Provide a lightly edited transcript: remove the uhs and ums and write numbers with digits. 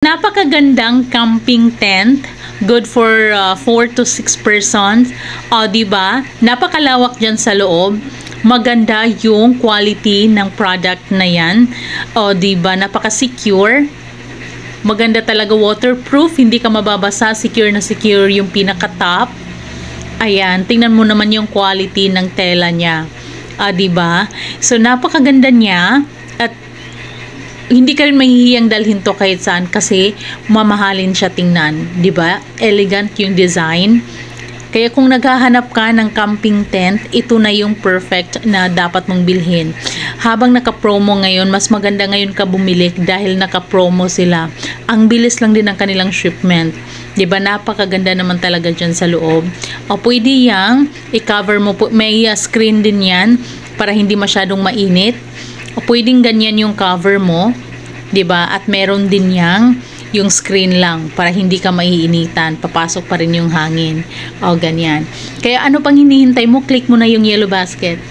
Napakagandang camping tent. Good for 4 to 6 persons. O, diba? Napakalawak dyan sa loob. Maganda yung quality ng product na yan. O, diba? Napaka-secure. Maganda talaga, waterproof. Hindi ka mababasa. Secure na secure yung pinaka-top. Ayan. Tingnan mo naman yung quality ng tela niya. Diba? So, napakaganda niya. At hindi ka rin mahihiyang dalhin to kahit saan kasi mamahalin siya tingnan, 'di ba? Elegant yung design. Kaya kung naghahanap ka ng camping tent, ito na yung perfect na dapat mong bilhin. Habang naka-promo ngayon, mas maganda ngayon ka bumili dahil naka-promo sila. Ang bilis lang din ng kanilang shipment. 'Di ba? Napakaganda naman talaga diyan sa loob. O pwede yang i-cover mo po, may screen din 'yan para hindi masyadong mainit. O pwedeng ganyan yung cover mo, 'di ba? At meron din yung screen lang para hindi ka maiinitan, papasok pa rin yung hangin. O ganyan. Kaya ano pang hinihintay mo? Click mo na yung yellow basket.